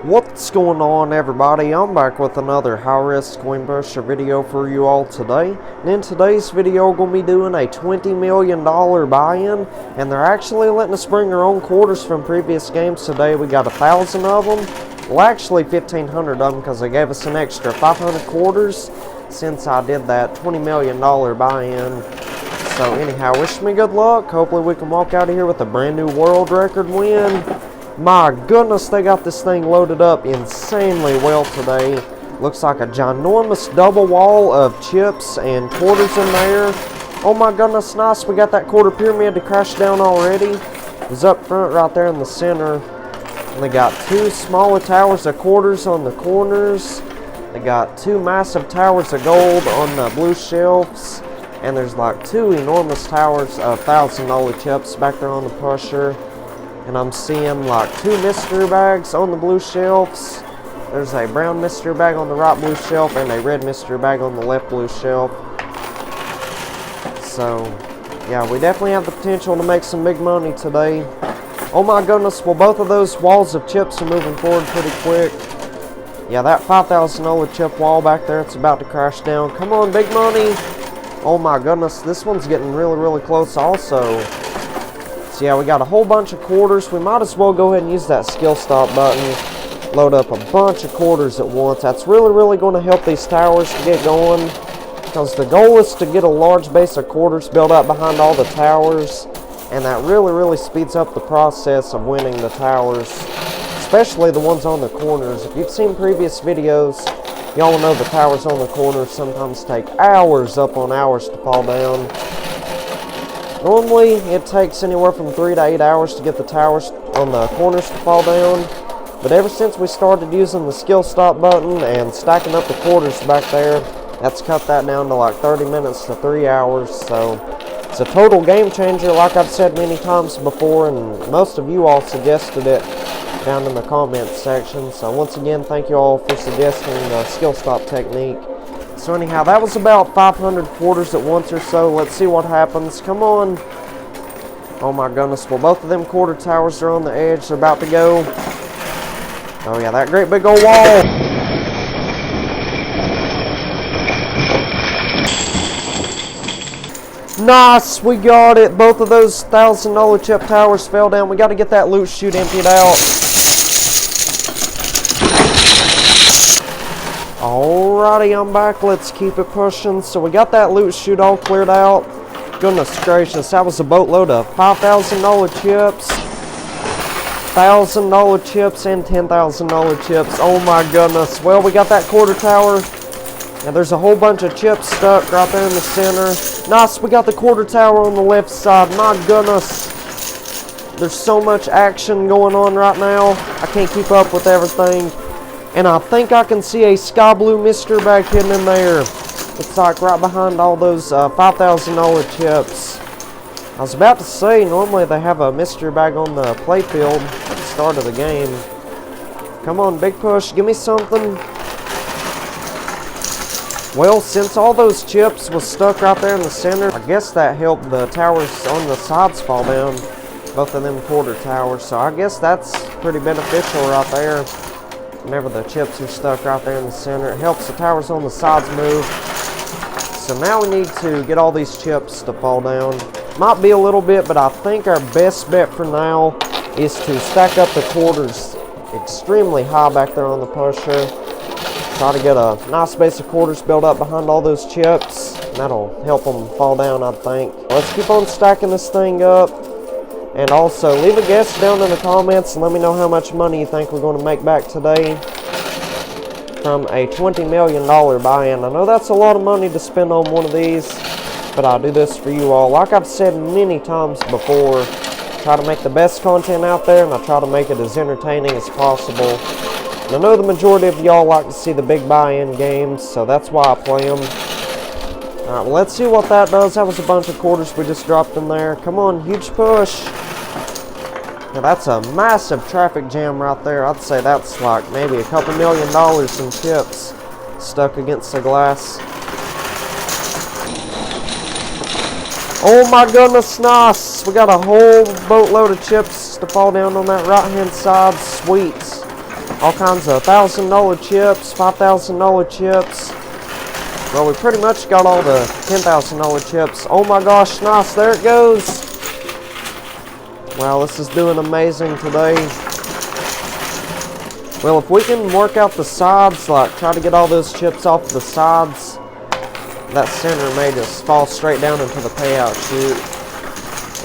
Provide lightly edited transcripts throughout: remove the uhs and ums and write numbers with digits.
What's going on, everybody? I'm back with another high-risk coin pusher video for you all today. And in today's video, we're going to be doing a $20 million buy-in, and they're actually letting us bring our own quarters from previous games today. We got 1,000 of them. Well, actually 1,500 of them, because they gave us an extra 500 quarters since I did that $20 million buy-in. So anyhow, wish me good luck. Hopefully we can walk out of here with a brand new world record win. My goodness, they got this thing loaded up insanely well today. Looks like a ginormous double wall of chips and quarters in there. Oh my goodness, nice. We got that quarter pyramid to crash down already. It's up front right there in the center. And they got two smaller towers of quarters on the corners. They got two massive towers of gold on the blue shelves. And there's like two enormous towers of $1,000 chips back there on the pusher. And I'm seeing like two mystery bags on the blue shelves. There's a brown mystery bag on the right blue shelf and a red mystery bag on the left blue shelf. So, yeah, we definitely have the potential to make some big money today. Oh my goodness, well, both of those walls of chips are moving forward pretty quick. Yeah, that $5,000 chip wall back there, it's about to crash down. Come on, big money. Oh my goodness, this one's getting really close also. So yeah, we got a whole bunch of quarters. We might as well go ahead and use that skill stop button. Load up a bunch of quarters at once. That's really going to help these towers to get going. Because the goal is to get a large base of quarters built up behind all the towers. And that really speeds up the process of winning the towers. Especially the ones on the corners. If you've seen previous videos, y'all know the towers on the corners sometimes take hours upon hours to fall down. Normally, it takes anywhere from 3 to 8 hours to get the towers on the corners to fall down. But ever since we started using the skill stop button and stacking up the quarters back there, that's cut that down to like 30 minutes to 3 hours. So it's a total game changer, like I've said many times before, and most of you all suggested it down in the comments section. So once again, thank you all for suggesting the skill stop technique. So anyhow, that was about 500 quarters at once or so. Let's see what happens. Come on. Oh my goodness. Well, both of them quarter towers are on the edge. They're about to go. Oh yeah, that great big old wall. Nice, we got it. Both of those $1,000 chip towers fell down. We got to get that loot chute emptied out. Alrighty, I'm back. Let's keep it pushing. So we got that loot chute all cleared out. Goodness gracious, that was a boatload of $5,000 chips, $1,000 chips, and $10,000 chips. Oh my goodness. Well, we got that quarter tower. And there's a whole bunch of chips stuck right there in the center. Nice, we got the quarter tower on the left side. My goodness. There's so much action going on right now. I can't keep up with everything. And I think I can see a sky blue mystery bag hidden in there. It's like right behind all those $5,000 chips. I was about to say, normally they have a mystery bag on the playfield at the start of the game. Come on, big push, give me something. Well, since all those chips was stuck right there in the center, I guess that helped the towers on the sides fall down. Both of them quarter towers, so I guess that's pretty beneficial right there. Whenever the chips are stuck right there in the center, it helps the towers on the sides move. So now we need to get all these chips to fall down. Might be a little bit, but I think our best bet for now is to stack up the quarters extremely high back there on the pusher. Try to get a nice base of quarters built up behind all those chips. That'll help them fall down, I think. Let's keep on stacking this thing up. And also, leave a guess down in the comments and let me know how much money you think we're going to make back today from a $20 million buy-in. I know that's a lot of money to spend on one of these, but I'll do this for you all. Like I've said many times before, try to make the best content out there, and I try to make it as entertaining as possible. And I know the majority of y'all like to see the big buy-in games, so that's why I play them. Alright, well, let's see what that does. That was a bunch of quarters we just dropped in there. Come on, huge push. Now that's a massive traffic jam right there. I'd say that's like maybe a couple $1 million in chips stuck against the glass. Oh my goodness, nice. We got a whole boatload of chips to fall down on that right hand side. Sweet. All kinds of $1,000 chips, $5,000 chips. Well, we pretty much got all the $10,000 chips. Oh my gosh, nice, there it goes. Wow, this is doing amazing today. Well, if we can work out the sides, like try to get all those chips off the sides, that center may just fall straight down into the payout chute.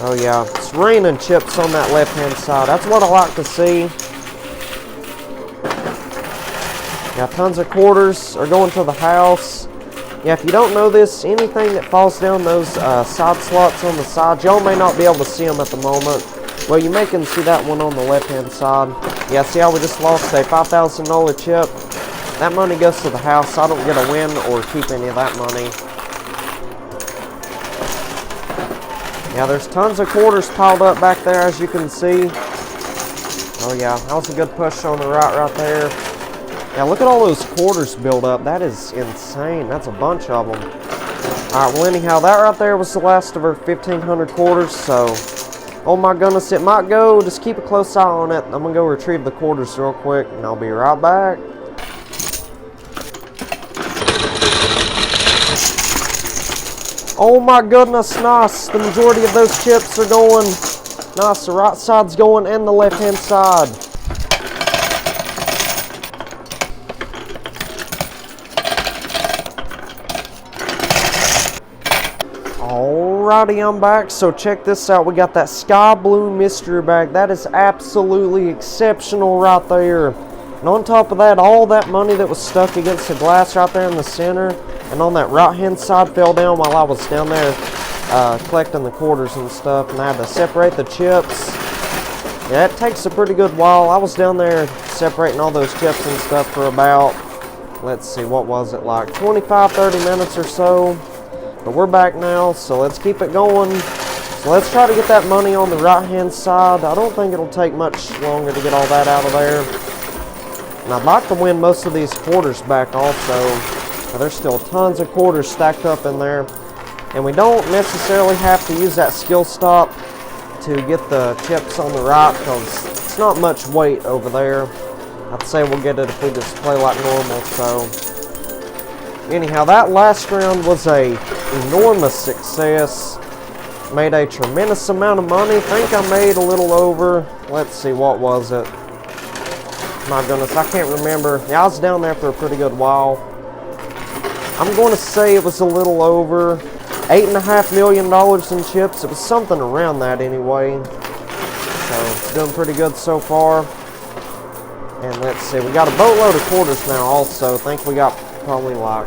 Oh yeah, it's raining chips on that left-hand side. That's what I like to see. Yeah, tons of quarters are going to the house. Yeah, if you don't know this, anything that falls down those side slots on the side, y'all may not be able to see them at the moment. Well, you may can see that one on the left-hand side. Yeah, see how we just lost a $5,000 chip? That money goes to the house. I don't get a win or keep any of that money. Yeah, there's tons of quarters piled up back there, as you can see. Oh yeah, that was a good push on the right there. Yeah, look at all those quarters built up. That is insane. That's a bunch of them. Alright, well anyhow, that right there was the last of our 1,500 quarters, so... Oh my goodness, it might go. Just keep a close eye on it. I'm going to go retrieve the quarters real quick, and I'll be right back. Oh my goodness, nice. The majority of those chips are going. Nice, the right side's going and the left-hand side. Alrighty, I'm back. So check this out. We got that sky blue mystery bag. That is absolutely exceptional right there. And on top of that, all that money that was stuck against the glass right there in the center and on that right hand side fell down while I was down there collecting the quarters and stuff, and I had to separate the chips. Yeah, it takes a pretty good while. I was down there separating all those chips and stuff for about, let's see, what was it, like 25-30 minutes or so. But we're back now, so let's keep it going. So let's try to get that money on the right hand side. I don't think it'll take much longer to get all that out of there. And I'd like to win most of these quarters back also. But there's still tons of quarters stacked up in there. And we don't necessarily have to use that skill stop to get the chips on the right, because it's not much weight over there. I'd say we'll get it if we just play like normal. So anyhow, that last round was a enormous success. Made a tremendous amount of money. I think I made a little over, let's see, what was it? My goodness, I can't remember. Yeah, I was down there for a pretty good while. I'm going to say it was a little over $8.5 million in chips. It was something around that anyway. So it's doing pretty good so far. And let's see, we got a boatload of quarters now also. I think we got probably like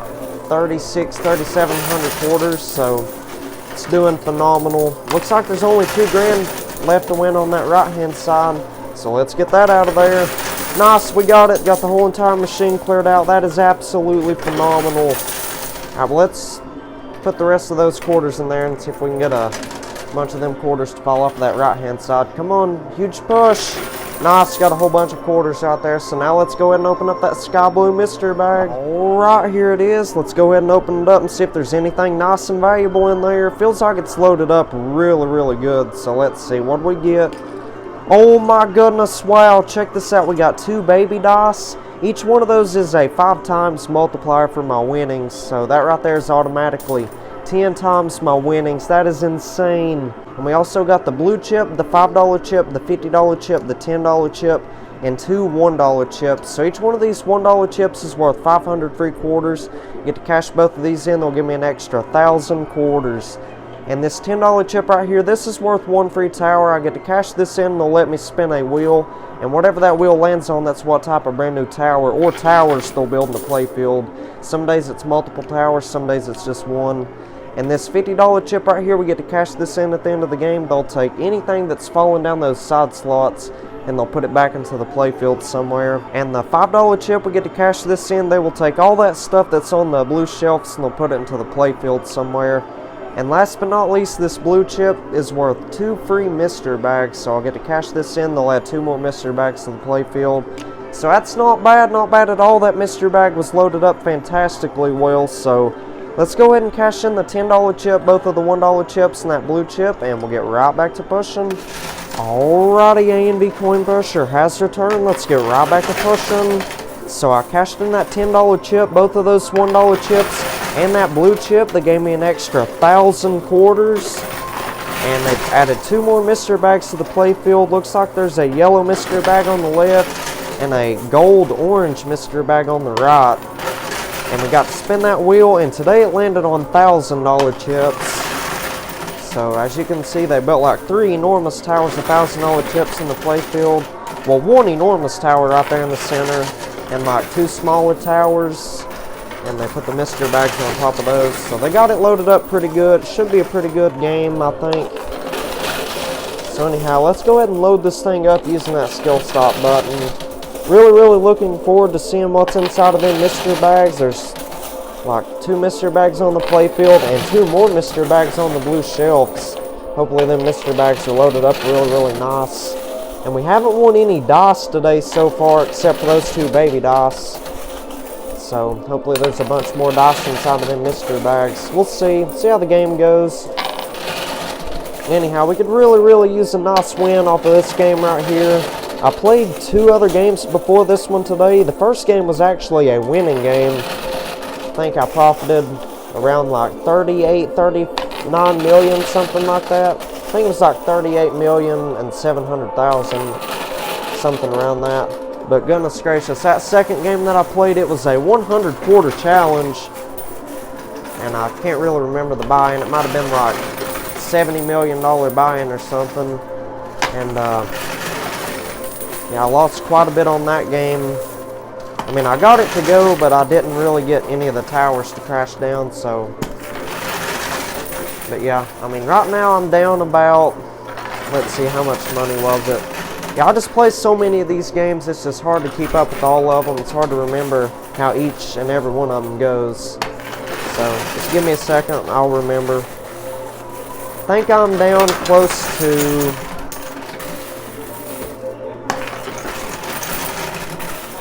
3,700 quarters, so it's doing phenomenal. Looks like there's only $2 grand left to win on that right hand side, so let's get that out of there. Nice, we got it. Got the whole entire machine cleared out. That is absolutely phenomenal. Alright, well, let's put the rest of those quarters in there and see if we can get a bunch of them quarters to fall off that right hand side. Come on, huge push. Nice, got a whole bunch of quarters out there. So now let's go ahead and open up that sky blue mystery bag. Alright, here it is. Let's go ahead and open it up and see if there's anything nice and valuable in there. Feels like it's loaded up really good. So let's see, what do we get? Oh my goodness, wow, check this out. We got 2 baby dice. Each one of those is a 5 times multiplier for my winnings. So that right there is automatically 10 times my winnings. That is insane. And we also got the blue chip, the $5 chip, the $50 chip, the $10 chip, and 2 $1 chips. So each one of these $1 chips is worth 500 free quarters. You get to cash both of these in, they'll give me an extra 1,000 quarters. And this $10 chip right here, this is worth 1 free tower. I get to cash this in, and they'll let me spin a wheel. And whatever that wheel lands on, that's what type of brand new tower or towers they'll build in the playfield. Some days it's multiple towers, some days it's just one. And this $50 chip right here, we get to cash this in at the end of the game. They'll take anything that's falling down those side slots and they'll put it back into the playfield somewhere. And the $5 chip, we get to cash this in. They will take all that stuff that's on the blue shelves and they'll put it into the playfield somewhere. And last but not least, this blue chip is worth 2 free mystery bags. So I'll get to cash this in. They'll add 2 more mystery bags to the playfield. So that's not bad at all. That mystery bag was loaded up fantastically well. So let's go ahead and cash in the $10 chip, both of the $1 chips and that blue chip, and we'll get right back to pushing. Alrighty, A&B Coin Pusher has returned. Let's get right back to pushing. So I cashed in that $10 chip, both of those $1 chips, and that blue chip. They gave me an extra 1,000 quarters. And they've added 2 more mystery bags to the playfield. Looks like there's a yellow mystery bag on the left and a gold-orange mystery bag on the right. And we got to spin that wheel, and today it landed on $1,000 chips. So as you can see, they built like 3 enormous towers of $1,000 chips in the playfield. Well, 1 enormous tower right there in the center, and like 2 smaller towers. And they put the mystery bags on top of those. So they got it loaded up pretty good. Should be a pretty good game, I think. So anyhow, let's go ahead and load this thing up using that skill stop button. Really looking forward to seeing what's inside of them mystery bags. There's like 2 mystery bags on the playfield and 2 more mystery bags on the blue shelves. Hopefully them mystery bags are loaded up really nice. And we haven't won any dice today so far except for those 2 baby dice. So hopefully there's a bunch more dice inside of them mystery bags. We'll see how the game goes. Anyhow, we could really use a nice win off of this game right here. I played 2 other games before this one today. The first game was actually a winning game. I think I profited around like 39 million, something like that. I think it was like 38,700,000, something around that. But goodness gracious, that second game that I played, it was a 100 quarter challenge. And I can't really remember the buy-in. It might have been like $70 million buy-in or something. And yeah, I lost quite a bit on that game. I mean, I got it to go, but I didn't really get any of the towers to crash down, so. But yeah, I mean, right now I'm down about, let's see, how much money was it? Yeah, I just play so many of these games, it's just hard to keep up with all of them. It's hard to remember how each and every one of them goes. So, just give me a second, I'll remember. I think I'm down close to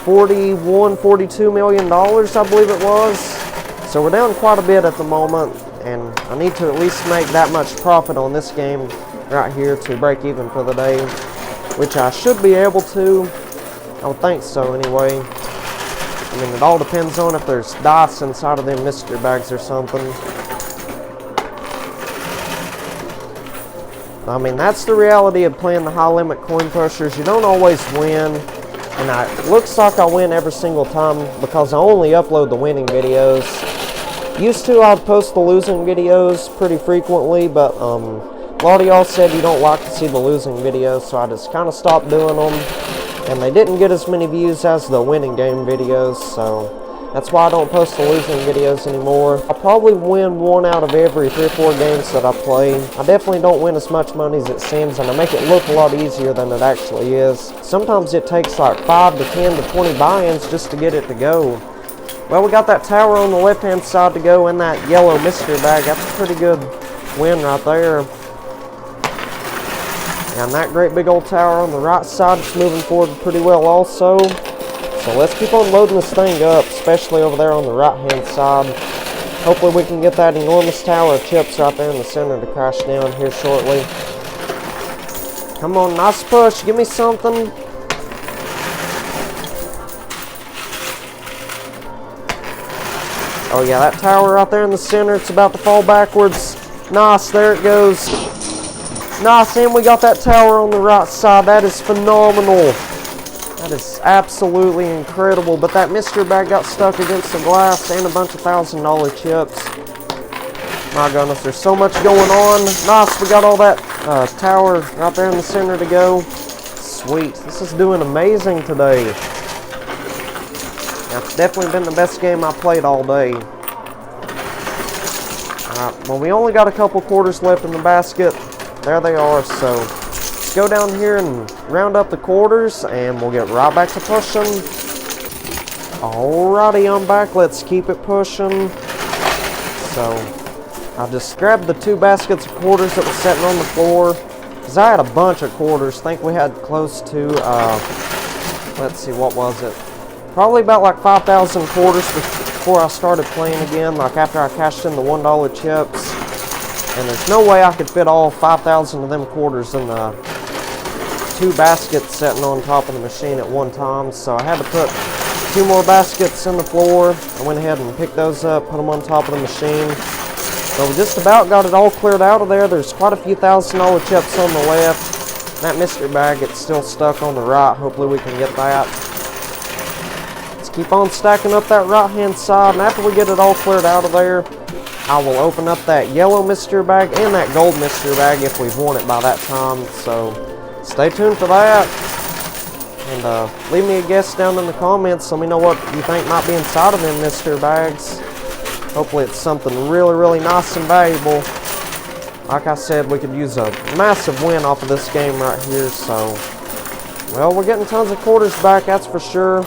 $42 million, I believe it was. So we're down quite a bit at the moment, and I need to at least make that much profit on this game right here to break even for the day. Which I should be able to. I would think so anyway. I mean, it all depends on if there's dice inside of them mystery bags or something. I mean, that's the reality of playing the high limit coin pushers. You don't always win. And it looks like I win every single time because I only upload the winning videos. Used to, I'd post the losing videos pretty frequently, but a lot of y'all said you don't like to see the losing videos, so I just kind of stopped doing them. And they didn't get as many views as the winning game videos, so that's why I don't post the losing videos anymore. I probably win 1 out of every 3 or 4 games that I play. I definitely don't win as much money as it seems, and I make it look a lot easier than it actually is. Sometimes it takes like 5 to 10 to 20 buy-ins just to get it to go. Well, we got that tower on the left-hand side to go in that yellow mystery bag. That's a pretty good win right there. And that great big old tower on the right side is moving forward pretty well also. So let's keep on loading this thing up, especially over there on the right-hand side. Hopefully we can get that enormous tower of chips right there in the center to crash down here shortly. Come on, nice push. Give me something. Oh yeah, that tower right there in the center, it's about to fall backwards. Nice, there it goes. Nice, and we got that tower on the right side. That is phenomenal. That is absolutely incredible. But that mystery bag got stuck against the glass and a bunch of $1,000 chips. My goodness, there's so much going on. Nice, we got all that tower right there in the center to go. Sweet, this is doing amazing today. That's definitely been the best game I played all day. Alright, well we only got a couple quarters left in the basket. There they are, so let's go down here and round up the quarters and we'll get right back to pushing. Alrighty, I'm back. Let's keep it pushing. So I just grabbed the 2 baskets of quarters that were sitting on the floor because I had a bunch of quarters. I think we had close to, let's see, what was it? Probably about like 5,000 quarters before I started playing again, like after I cashed in the $1 chips. And there's no way I could fit all 5,000 of them quarters in the 2 baskets sitting on top of the machine at one time, so I had to put 2 more baskets in the floor. I went ahead and picked those up, put them on top of the machine. So we just about got it all cleared out of there. There's quite a few $1,000 chips on the left. That mystery bag gets still stuck on the right. Hopefully we can get that. Let's keep on stacking up that right hand side, and after we get it all cleared out of there, I will open up that yellow mystery bag and that gold mystery bag if we've won it by that time. So stay tuned for that. And leave me a guess down in the comments. Let me know what you think might be inside of them mystery bags. Hopefully it's something really, really nice and valuable. Like I said, we could use a massive win off of this game right here. So, well, we're getting tons of quarters back, that's for sure.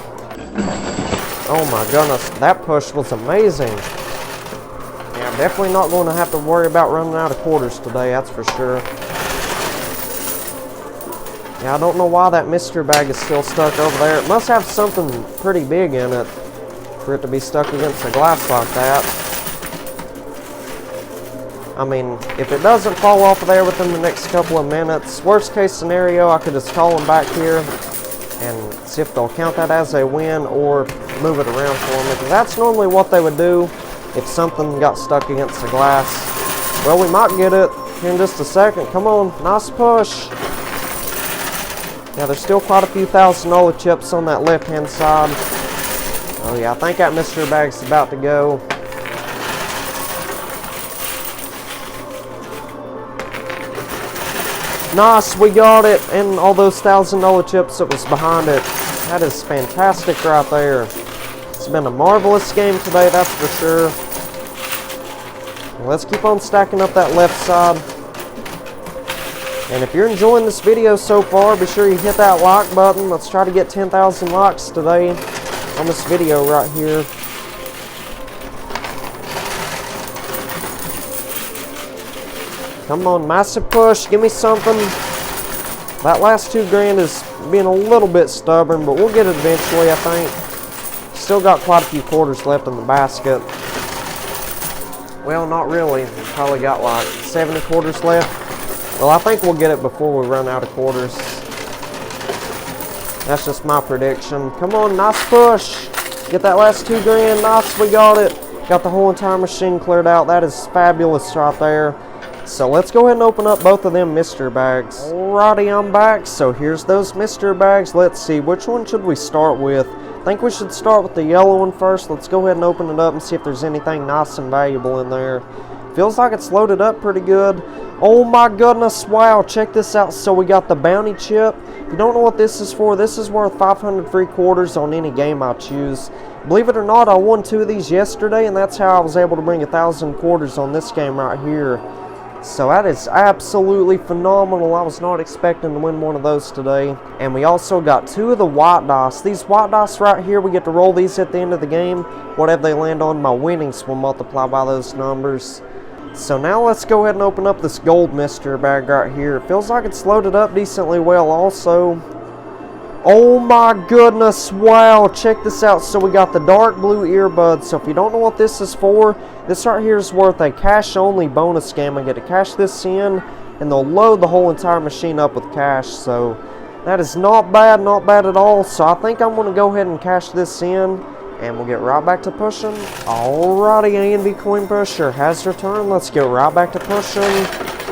Oh my goodness, that push was amazing. Yeah, I'm definitely not going to have to worry about running out of quarters today, that's for sure. Yeah, I don't know why that mystery bag is still stuck over there. It must have something pretty big in it for it to be stuck against the glass like that. I mean, if it doesn't fall off of there within the next couple of minutes, worst case scenario, I could just call them back here and see if they'll count that as a win or move it around for me, because that's normally what they would do if something got stuck against the glass. Well, we might get it here in just a second. Come on, nice push. Yeah, there's still quite a few $1,000 chips on that left-hand side. Oh yeah, I think that mystery bag's about to go. Nice, we got it, and all those $1,000 chips that was behind it. That is fantastic right there. It's been a marvelous game today, that's for sure. Let's keep on stacking up that left side. And if you're enjoying this video so far, be sure you hit that like button. Let's try to get 10,000 likes today on this video right here. Come on, massive push, give me something. That last 2 grand is being a little bit stubborn, but we'll get it eventually, I think. Still got quite a few quarters left in the basket. Well, not really. Probably got like 70 quarters left. Well, I think we'll get it before we run out of quarters. That's just my prediction. Come on, nice push. Get that last 2 grand. Nice, we got it. Got the whole entire machine cleared out. That is fabulous right there. So let's go ahead and open up both of them mystery bags. Alrighty, I'm back. So here's those mystery bags. Let's see, which one should we start with? I think we should start with the yellow one first. Let's go ahead and open it up and see if there's anything nice and valuable in there. Feels like it's loaded up pretty good. Oh my goodness, wow, check this out. So we got the bounty chip. If you don't know what this is for, this is worth 500 free quarters on any game I choose. Believe it or not, I won 2 of these yesterday, and that's how I was able to bring 1,000 quarters on this game right here. So that is absolutely phenomenal. I was not expecting to win one of those today. And we also got 2 of the white dice. These white dice right here, we get to roll these at the end of the game. Whatever they land on, my winnings will multiply by those numbers. So now let's go ahead and open up this gold mystery bag right here. It feels like it's loaded up decently well also. Oh my goodness, wow, check this out. So we got the dark blue earbuds. So if you don't know what this is for, this right here is worth a cash only bonus game. I get to cash this in and they'll load the whole entire machine up with cash. So that is not bad at all. So I think I'm going to go ahead and cash this in and we'll get right back to pushing. Alrighty, ANB Coin Pusher has returned. Let's get right back to pushing.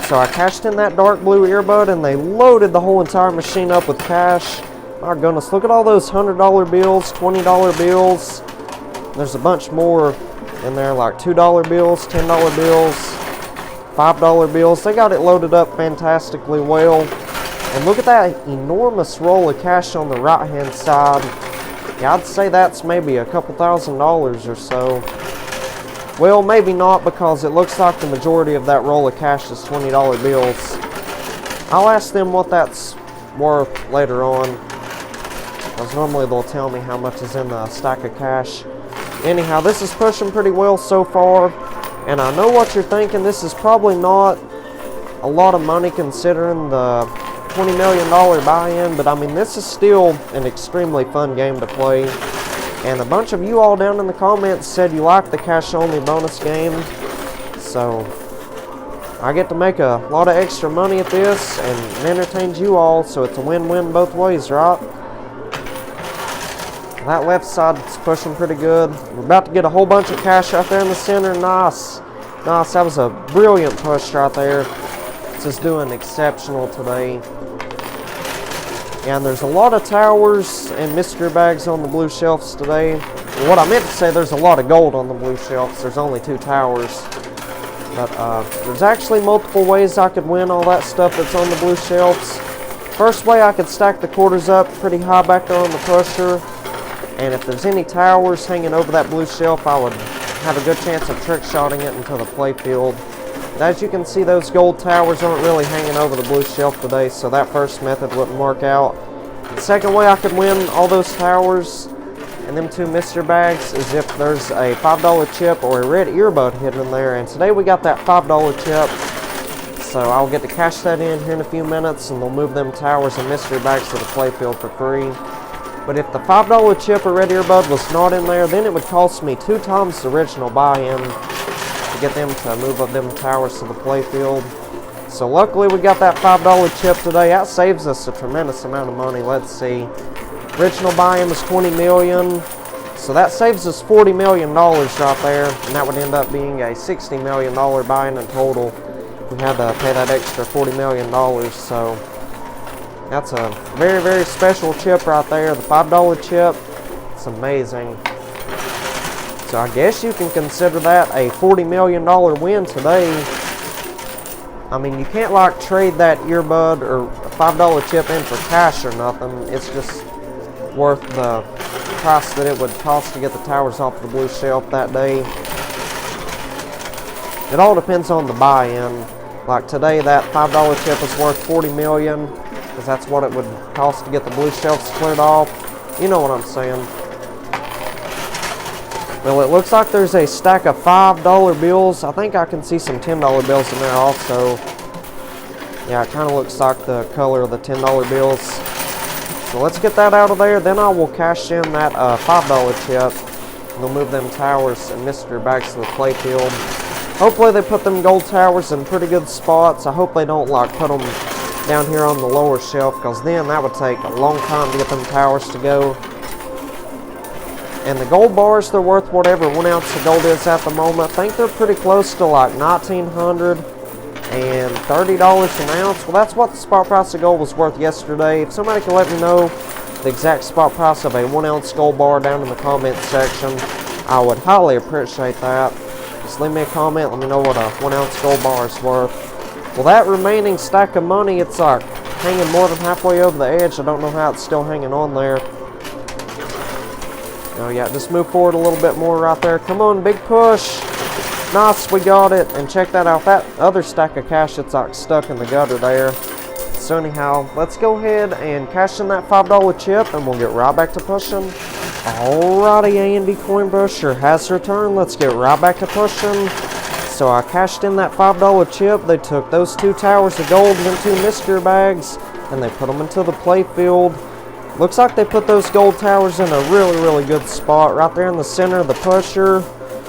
So I cashed in that dark blue earbud and they loaded the whole entire machine up with cash. My goodness, look at all those $100 bills, $20 bills. There's a bunch more in there, like $2 bills, $10 bills, $5 bills. They got it loaded up fantastically well. And look at that enormous roll of cash on the right-hand side. Yeah, I'd say that's maybe a couple $1,000s or so. Well, maybe not, because it looks like the majority of that roll of cash is $20 bills. I'll ask them what that's worth later on, because normally they'll tell me how much is in the stack of cash. Anyhow, this is pushing pretty well so far, and I know what you're thinking. This is probably not a lot of money considering the $20 million buy-in, but I mean, this is still an extremely fun game to play. And a bunch of you all down in the comments said you like the cash-only bonus game, so I get to make a lot of extra money at this and it entertains you all, so it's a win-win both ways, right? That left side's pushing pretty good. We're about to get a whole bunch of cash out there in the center. Nice. Nice. That was a brilliant push right there. It's just doing exceptional today. And there's a lot of towers and mystery bags on the blue shelves today. What I meant to say, there's a lot of gold on the blue shelves. There's only 2 towers. But there's actually multiple ways I could win all that stuff that's on the blue shelves. First way, I could stack the quarters up pretty high back there on the pusher. And if there's any towers hanging over that blue shelf, I would have a good chance of trick shotting it into the playfield. But as you can see, those gold towers aren't really hanging over the blue shelf today, so that first method wouldn't work out. The second way I could win all those towers and them 2 mystery bags is if there's a $5 chip or a red earbud hidden in there. And today we got that $5 chip, so I'll get to cash that in here in a few minutes, and we'll move them towers and mystery bags to the playfield for free. But if the $5 chip or red earbud was not in there, then it would cost me 2 times the original buy-in to get them to move up them towers to the playfield. So luckily we got that $5 chip today. That saves us a tremendous amount of money. Let's see. Original buy-in was $20 million. So that saves us $40 million right there. And that would end up being a $60 million buy-in in total. We had to pay that extra $40 million. So that's a very, very special chip right there. The $5 chip. It's amazing. So I guess you can consider that a $40 million win today. I mean, you can't like trade that earbud or a $5 chip in for cash or nothing. It's just worth the price that it would cost to get the towers off the blue shelf that day. It all depends on the buy-in. Like today, that $5 chip is worth $40 million, because that's what it would cost to get the blue shelves cleared off. You know what I'm saying. Well, it looks like there's a stack of $5 bills. I think I can see some $10 bills in there also. Yeah, it kind of looks like the color of the $10 bills. So let's get that out of there. Then I will cash in that $5 chip. And we'll move them towers and mystery bags to the playfield. Hopefully they put them gold towers in pretty good spots. I hope they don't like put them down here on the lower shelf, because then that would take a long time to get them towers to go. And the gold bars, they're worth whatever 1 ounce of gold is at the moment. I think they're pretty close to like $1,930 an ounce. Well, that's what the spot price of gold was worth yesterday. If somebody can let me know the exact spot price of a 1 ounce gold bar down in the comments section, I would highly appreciate that. Just leave me a comment, let me know what a 1 ounce gold bar is worth. Well, that remaining stack of money, it's like hanging more than halfway over the edge. I don't know how it's still hanging on there. Oh yeah, just move forward a little bit more right there. Come on, big push. Nice, we got it. And check that out. That other stack of cash that's like stuck in the gutter there. So anyhow, let's go ahead and cash in that $5 chip, and we'll get right back to pushing. Alrighty, A&D Coin Pusher has returned. Let's get right back to pushing. So I cashed in that $5 chip. They took those 2 towers of gold and them 2 mystery bags, and they put them into the playfield. Looks like they put those gold towers in a really, really good spot right there in the center of the pusher.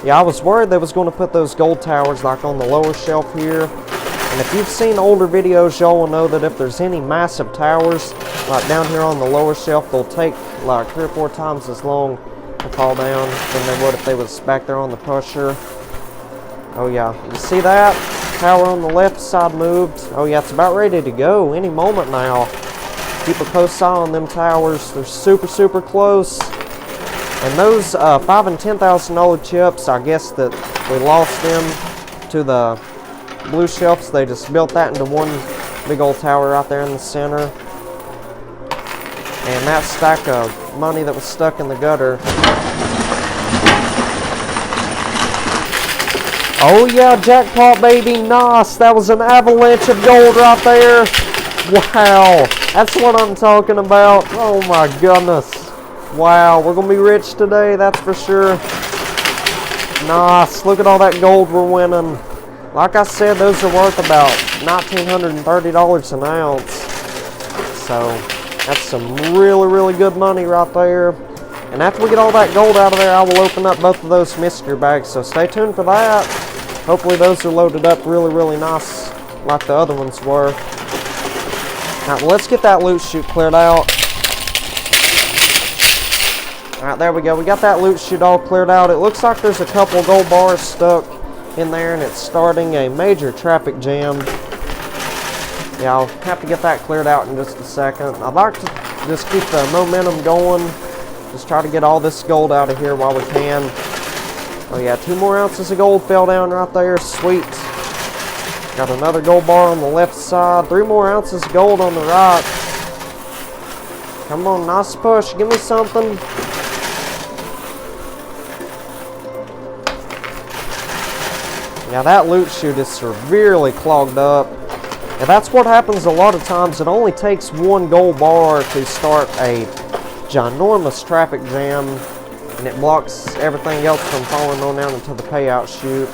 Yeah, I was worried they was going to put those gold towers like on the lower shelf here. And if you've seen older videos, y'all will know that if there's any massive towers like down here on the lower shelf, they'll take like 3 or 4 times as long to fall down than they would if they was back there on the pusher. Oh yeah, you see that? Tower on the left side moved. Oh yeah, it's about ready to go any moment now. Keep a close eye on them towers. They're super, super close. And those $5,000 and $10,000 chips, I guess that we lost them to the blue shelves. They just built that into one big old tower right there in the center. And that stack of money that was stuck in the gutter. Oh yeah, jackpot baby, nice. That was an avalanche of gold right there. Wow, that's what I'm talking about. Oh my goodness. Wow, we're going to be rich today, that's for sure. Nice, look at all that gold we're winning. Like I said, those are worth about $1,930 an ounce. So, that's some really, really good money right there. And after we get all that gold out of there, I will open up both of those mystery bags. So stay tuned for that. Hopefully those are loaded up really nice like the other ones were. Alright, well, let's get that loot chute cleared out. Alright, there we go. We got that loot chute all cleared out. It looks like there's a couple gold bars stuck in there, and it's starting a major traffic jam. Yeah, I'll have to get that cleared out in just a second. I'd like to just keep the momentum going. Just try to get all this gold out of here while we can. Oh yeah, 2 more ounces of gold fell down right there. Sweet. Got another gold bar on the left side. 3 more ounces of gold on the right. Come on, nice push. Give me something. Yeah, that loot chute is severely clogged up. And that's what happens a lot of times. It only takes 1 gold bar to start a ginormous traffic jam, and it blocks everything else from falling on down into the payout chute.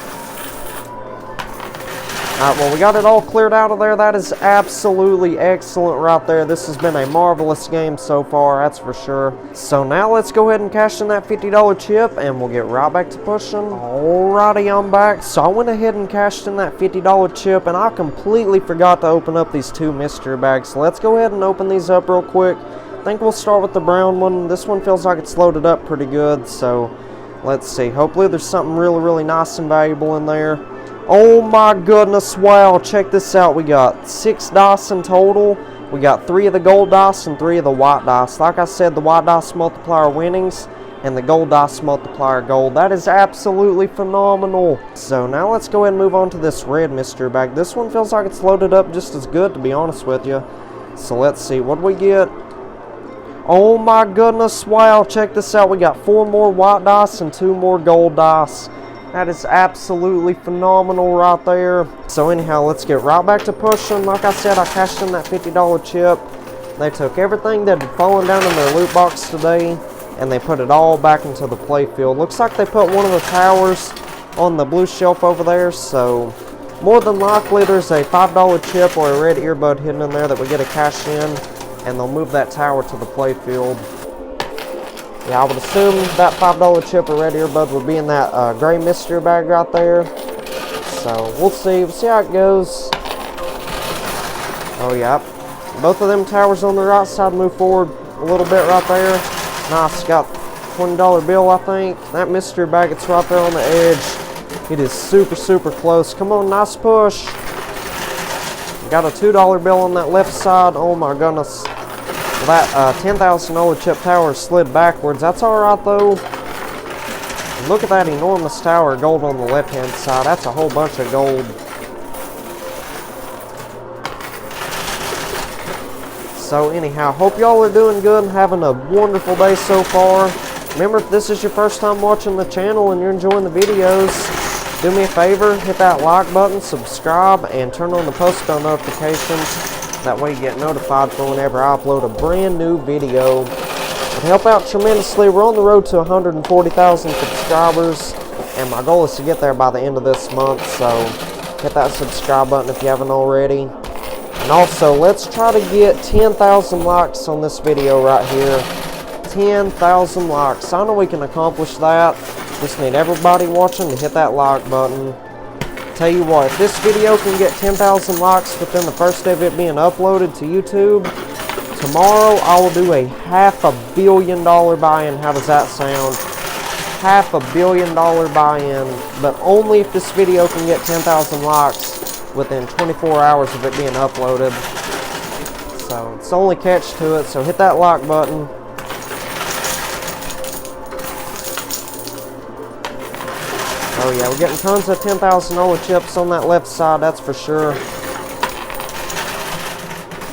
Alright, well, we got it all cleared out of there. That is absolutely excellent right there. This has been a marvelous game so far, that's for sure. So now let's go ahead and cash in that $50 chip, and we'll get right back to pushing. Alrighty, I'm back. So I went ahead and cashed in that $50 chip, and I completely forgot to open up these 2 mystery bags. So let's go ahead and open these up real quick. I think we'll start with the brown one. This one feels like it's loaded up pretty good, so let's see. Hopefully there's something really nice and valuable in there. Oh my goodness, wow, check this out. We got 6 dice in total. We got 3 of the gold dice and 3 of the white dice. Like I said, the white dice multiplier winnings and the gold dice multiplier gold. That is absolutely phenomenal. So now let's go ahead and move on to this red mystery bag. This one feels like it's loaded up just as good, to be honest with you. So let's see, what do we get? Oh my goodness, wow, check this out. We got 4 more white dice and 2 more gold dice. That is absolutely phenomenal right there. So anyhow, let's get right back to pushing. Like I said, I cashed in that $50 chip. They took everything that had fallen down in their loot box today, and they put it all back into the playfield. Looks like they put one of the towers on the blue shelf over there, so more than likely there's a $5 chip or a red earbud hidden in there that we get a cash in, and they'll move that tower to the playfield. Yeah, I would assume that $5 chip or red earbud would be in that gray mystery bag right there. So we'll see. We'll see how it goes. Oh yeah, both of them towers on the right side move forward a little bit right there. Nice, got $20 bill, I think. That mystery bag, it's right there on the edge. It is super close. Come on, nice push. Got a $2 bill on that left side. Oh my goodness. That $10,000 chip tower slid backwards. That's alright though. Look at that enormous tower of gold on the left hand side. That's a whole bunch of gold. So anyhow, hope y'all are doing good and having a wonderful day so far. Remember, if this is your first time watching the channel and you're enjoying the videos, do me a favor, hit that like button, subscribe, and turn on the post bell notifications. That way you get notified for whenever I upload a brand new video. It help out tremendously. We're on the road to 140,000 subscribers, and my goal is to get there by the end of this month, so hit that subscribe button if you haven't already. And also, let's try to get 10,000 likes on this video right here. 10,000 likes. I know we can accomplish that. Just need everybody watching to hit that like button. Tell you what, if this video can get 10,000 likes within the first day of it being uploaded to YouTube, tomorrow I will do a $500 million buy-in. How does that sound? $500 million buy-in, but only if this video can get 10,000 likes within 24 hours of it being uploaded. So it's the only catch to it, so hit that like button. Oh yeah, we're getting tons of $10,000 chips on that left side, that's for sure.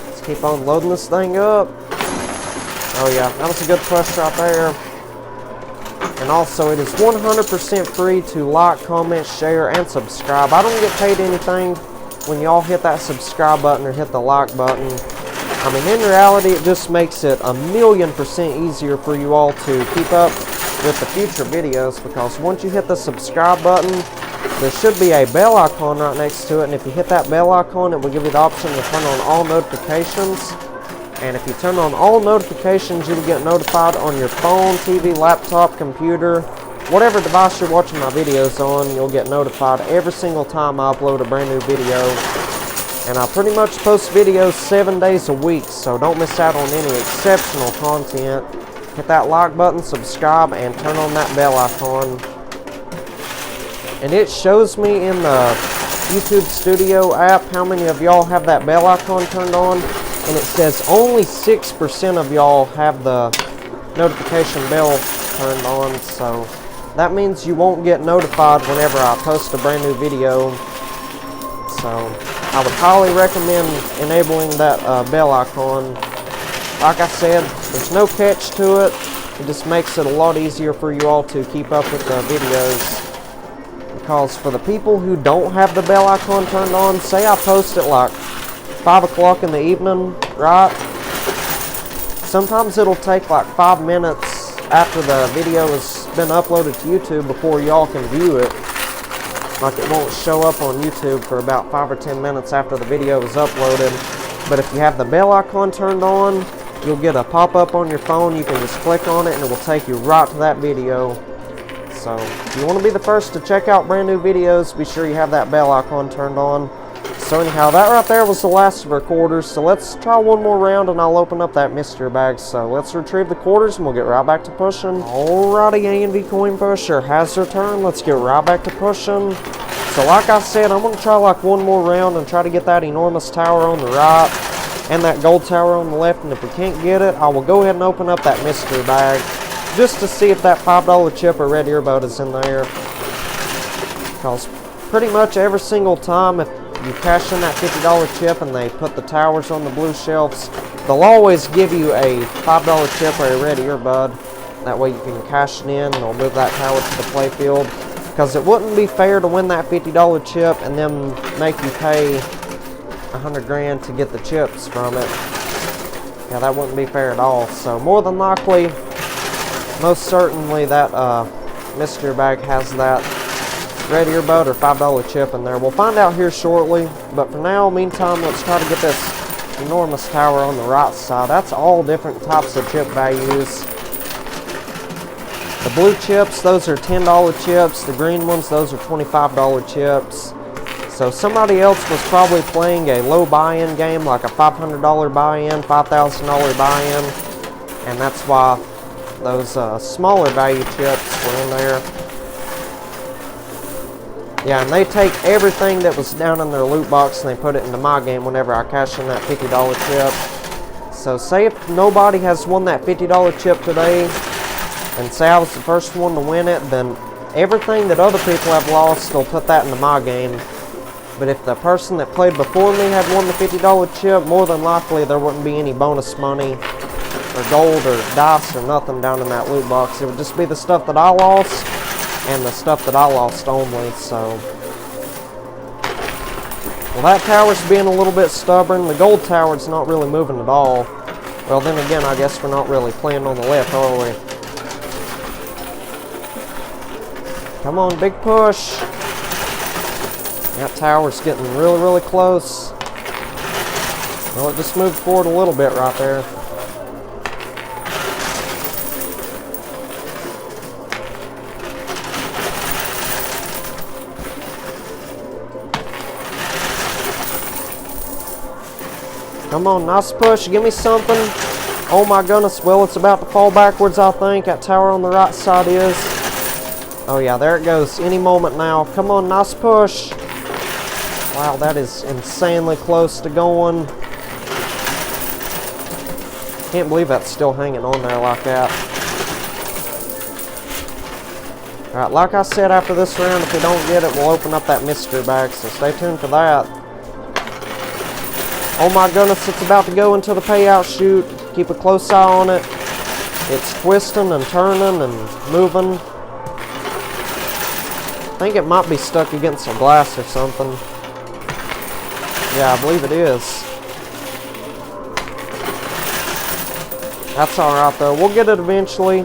Let's keep on loading this thing up. Oh yeah, that was a good push right there. And also, it is 100% free to like, comment, share, and subscribe. I don't get paid anything when y'all hit that subscribe button or hit the like button. I mean, in reality, it just makes it 1,000,000% easier for you all to keep up with the future videos, because once you hit the subscribe button, there should be a bell icon right next to it, and if you hit that bell icon, it will give you the option to turn on all notifications. And if you turn on all notifications, you will get notified on your phone, TV, laptop, computer, whatever device you're watching my videos on, you'll get notified every single time I upload a brand new video. And I pretty much post videos 7 days a week, so don't miss out on any exceptional content. Hit that like button, subscribe, and turn on that bell icon. And it shows me in the YouTube Studio app how many of y'all have that bell icon turned on. And it says only 6% of y'all have the notification bell turned on, so that means you won't get notified whenever I post a brand new video. So I would highly recommend enabling that bell icon. Like I said, there's no catch to it. It just makes it a lot easier for you all to keep up with the videos. Because for the people who don't have the bell icon turned on, say I post it like 5 o'clock in the evening, right? Sometimes it'll take like 5 minutes after the video has been uploaded to YouTube before y'all can view it. Like it won't show up on YouTube for about 5 or 10 minutes after the video is uploaded. But if you have the bell icon turned on, you'll get a pop-up on your phone. You can just click on it and it will take you right to that video. So if you want to be the first to check out brand new videos, be sure you have that bell icon turned on. So anyhow, that right there was the last of our quarters. So let's try one more round and I'll open up that mystery bag. So let's retrieve the quarters and we'll get right back to pushing. Alrighty, A&V Coin Pusher has their turn. Let's get right back to pushing. So like I said, I'm going to try like one more round and try to get that enormous tower on the right and that gold tower on the left. And if we can't get it, I will go ahead and open up that mystery bag just to see if that $5 chip or red earbud is in there. Because pretty much every single time, if you cash in that $50 chip and they put the towers on the blue shelves, they'll always give you a $5 chip or a red earbud. That way you can cash it in and they'll move that tower to the playfield. Because it wouldn't be fair to win that $50 chip and then make you pay 100 grand to get the chips from it. Yeah, that wouldn't be fair at all. So more than likely, most certainly that mystery bag has that red earbud or $5 chip in there. We'll find out here shortly, but for now, meantime, let's try to get this enormous tower on the right side. That's all different types of chip values. The blue chips, those are $10 chips. The green ones, those are $25 chips. So somebody else was probably playing a low buy-in game, like a $500 buy-in, $5,000 buy-in, and that's why those smaller value chips were in there. Yeah, and they take everything that was down in their loot box and they put it into my game whenever I cash in that $50 chip. So say if nobody has won that $50 chip today, and say I was the first one to win it, then everything that other people have lost, they'll put that into my game. But if the person that played before me had won the $50 chip, more than likely there wouldn't be any bonus money or gold or dice or nothing down in that loot box. It would just be the stuff that I lost and the stuff that I lost only. So well, that tower's being a little bit stubborn. The gold tower's not really moving at all. Well, then again, I guess we're not really playing on the left, are we? Come on, big push. That tower's getting really, really close. Well, it just moved forward a little bit right there. Come on, nice push. Give me something. Oh my goodness. Well, it's about to fall backwards, I think. That tower on the right side is. Oh yeah, there it goes. Any moment now. Come on, nice push. Wow, that is insanely close to going. Can't believe that's still hanging on there like that. Alright, like I said, after this round, if we don't get it, we'll open up that mystery bag, so stay tuned for that. Oh my goodness, it's about to go into the payout chute. Keep a close eye on it. It's twisting and turning and moving. I think it might be stuck against some glass or something. Yeah, I believe it is. That's alright though, we'll get it eventually.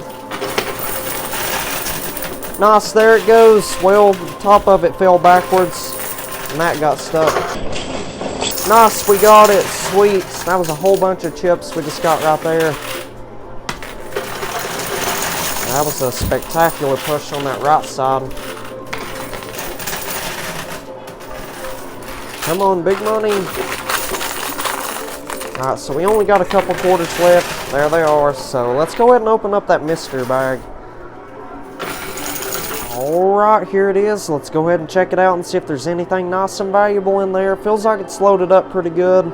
Nice, there it goes. Well, the top of it fell backwards and that got stuck. Nice, we got it. Sweet. That was a whole bunch of chips we just got right there. That was a spectacular push on that right side. Come on, big money. Alright, so we only got a couple quarters left. There they are. So let's go ahead and open up that mystery bag. Alright, here it is. Let's go ahead and check it out and see if there's anything nice and valuable in there. Feels like it's loaded up pretty good.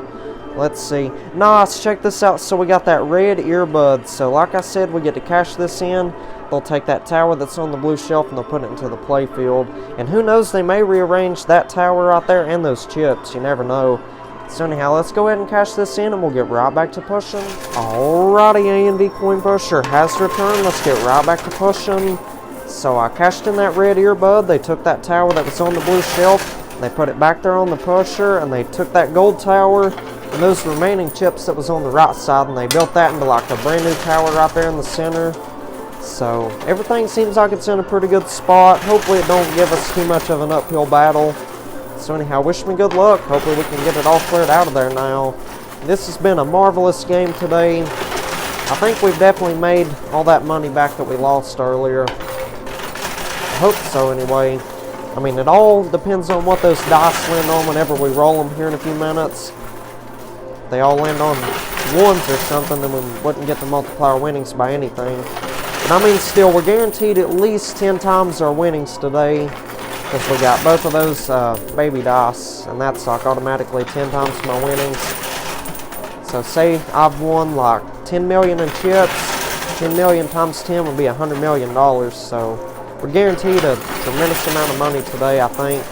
Let's see. Nice, check this out. So we got that red earbud. So like I said, we get to cash this in. They'll take that tower that's on the blue shelf and they'll put it into the play field. And who knows, they may rearrange that tower right there and those chips. You never know. So anyhow, let's go ahead and cash this in and we'll get right back to pushing. Alrighty, A&D Coin Pusher has returned. Let's get right back to pushing. So I cashed in that red earbud. They took that tower that was on the blue shelf. They put it back there on the pusher and they took that gold tower and those remaining chips that was on the right side and they built that into like a brand new tower right there in the center. So everything seems like it's in a pretty good spot. Hopefully it don't give us too much of an uphill battle. So anyhow, wish me good luck. Hopefully we can get it all cleared out of there now. This has been a marvelous game today. I think we've definitely made all that money back that we lost earlier. I hope so anyway. I mean, it all depends on what those dice land on whenever we roll them here in a few minutes. If they all land on ones or something, then we wouldn't get the multiplier winnings by anything. But I mean, still, we're guaranteed at least 10 times our winnings today. Because we got both of those baby dice, and that's like automatically 10 times my winnings. So say I've won like 10 million in chips, 10 million times 10 would be $100 million. So we're guaranteed a tremendous amount of money today, I think.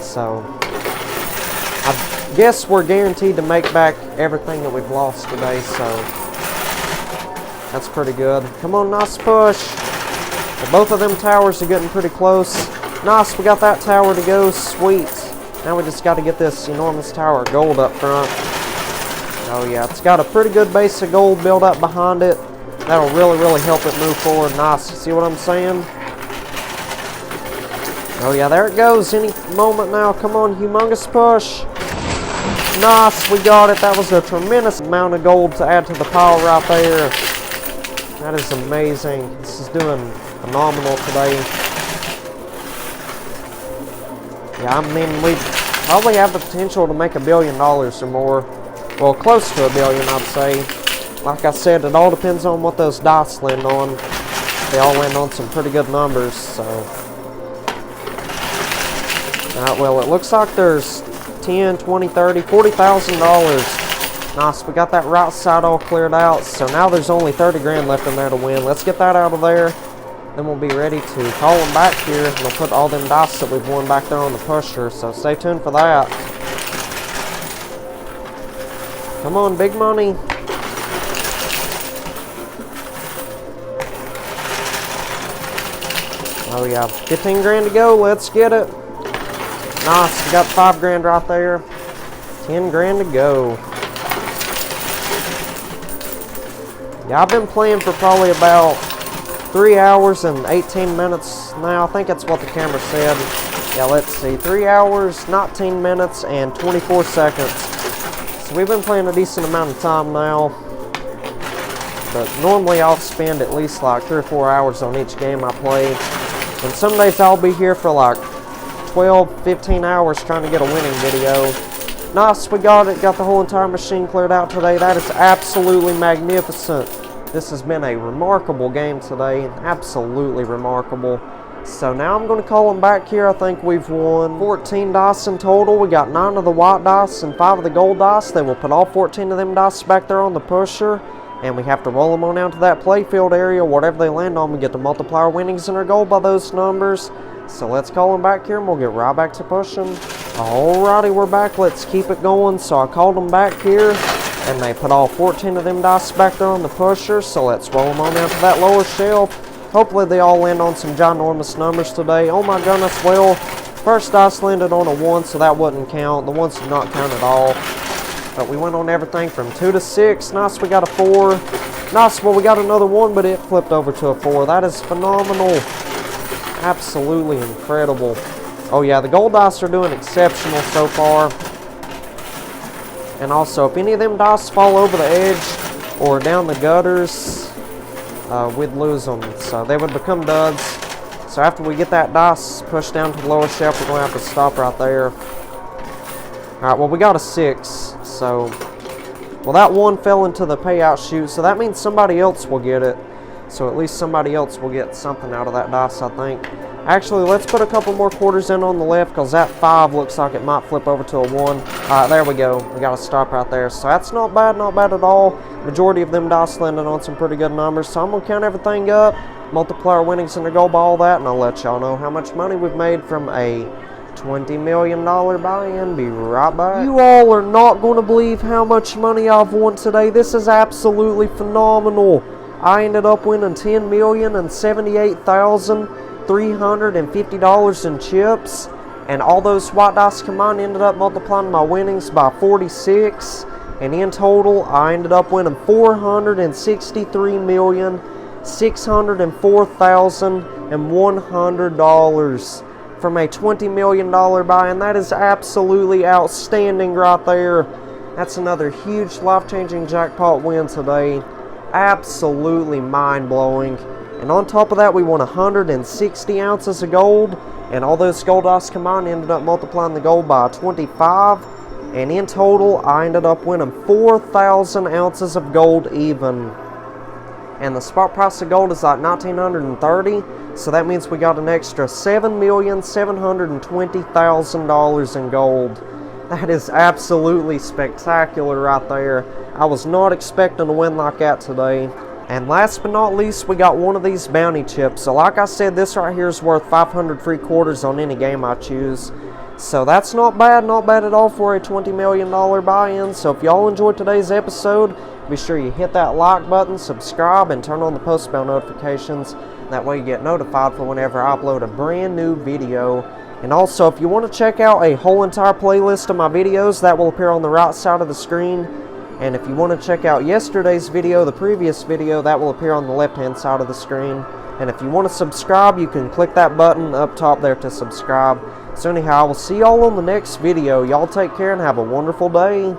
So I guess we're guaranteed to make back everything that we've lost today, so that's pretty good. Come on, nice push. Well, both of them towers are getting pretty close. Nice, we got that tower to go. Sweet. Now we just got to get this enormous tower of gold up front. Oh yeah, it's got a pretty good base of gold built up behind it. That'll really help it move forward. Nice. See what I'm saying? Oh yeah, there it goes. Any moment now. Come on, humongous push. Nice, we got it. That was a tremendous amount of gold to add to the pile right there. That is amazing. This is doing phenomenal today. Yeah, I mean, we probably have the potential to make $1 billion or more. Well, close to $1 billion, I'd say. Like I said, it all depends on what those dice land on. They all land on some pretty good numbers, so. Alright, well, it looks like there's 10, 20, 30, $40,000. Nice, we got that right side all cleared out. So now there's only 30 grand left in there to win. Let's get that out of there. Then we'll be ready to call them back here. And we'll put all them dice that we've won back there on the pusher. So stay tuned for that. Come on, big money. Oh yeah, 15 grand to go. Let's get it. Nice, we got 5 grand right there. 10 grand to go. Yeah, I've been playing for probably about 3 hours and 18 minutes now. I think that's what the camera said. Yeah, let's see. 3 hours, 19 minutes, and 24 seconds. So we've been playing a decent amount of time now. But normally I'll spend at least like 3 or 4 hours on each game I play. And some days I'll be here for like 12, 15 hours trying to get a winning video. Nice, we got it. Got the whole entire machine cleared out today. That is absolutely magnificent. This has been a remarkable game today. Absolutely remarkable. So now I'm going to call them back here. I think we've won 14 dice in total. We got 9 of the white dice and 5 of the gold dice. They will put all 14 of them dice back there on the pusher. And we have to roll them on down to that playfield area. Whatever they land on, we get the multiplier winnings in our goal by those numbers. So let's call them back here and we'll get right back to pushing. Alrighty, we're back. Let's keep it going. So I called them back here. And they put all 14 of them dice back there on the pusher. So let's roll them on down to that lower shelf. Hopefully they all land on some ginormous numbers today. Oh my goodness, well, first dice landed on a 1, so that wouldn't count. The ones did not count at all. But we went on everything from 2 to 6. Nice, we got a 4. Nice, well, we got another 1, but it flipped over to a 4. That is phenomenal. Absolutely incredible. Oh yeah, the gold dice are doing exceptional so far. And also, if any of them dice fall over the edge or down the gutters, we'd lose them. So they would become duds. So after we get that dice pushed down to the lower shelf, we're going to have to stop right there. Alright, well, we got a 6. So, well, that 1 fell into the payout chute. So that means somebody else will get it. So at least somebody else will get something out of that dice, I think. Actually, let's put a couple more quarters in on the left, because that 5 looks like it might flip over to a 1. Alright, there we go. We got to stop right there. So that's not bad at all. Majority of them dice landed on some pretty good numbers. So I'm going to count everything up, multiply our winnings into gold by all that, and I'll let y'all know how much money we've made from a $20 million buy-in. Be right back. You all are not going to believe how much money I've won today. This is absolutely phenomenal. I ended up winning $10,078,350 in chips, and all those white dice combined ended up multiplying my winnings by 46, and in total I ended up winning $463,604,100 from a $20 million buy-in. That is absolutely outstanding right there. That's another huge life-changing jackpot win today. Absolutely mind-blowing. And on top of that, we won 160 ounces of gold, and all those gold dice combined ended up multiplying the gold by 25, and in total I ended up winning 4,000 ounces of gold even. And the spot price of gold is like $1,930, so that means we got an extra $7,720,000 in gold. That is absolutely spectacular right there. I was not expecting to win like that today. And last but not least, we got one of these bounty chips. So like I said, this right here is worth 500 free quarters on any game I choose. So that's not bad at all for a $20 million buy-in. So if y'all enjoyed today's episode, be sure you hit that like button, subscribe, and turn on the post bell notifications. That way you get notified for whenever I upload a brand new video. And also, if you want to check out a whole entire playlist of my videos, that will appear on the right side of the screen. And if you want to check out yesterday's video, the previous video, that will appear on the left-hand side of the screen. And if you want to subscribe, you can click that button up top there to subscribe. So anyhow, I will see y'all on the next video. Y'all take care and have a wonderful day.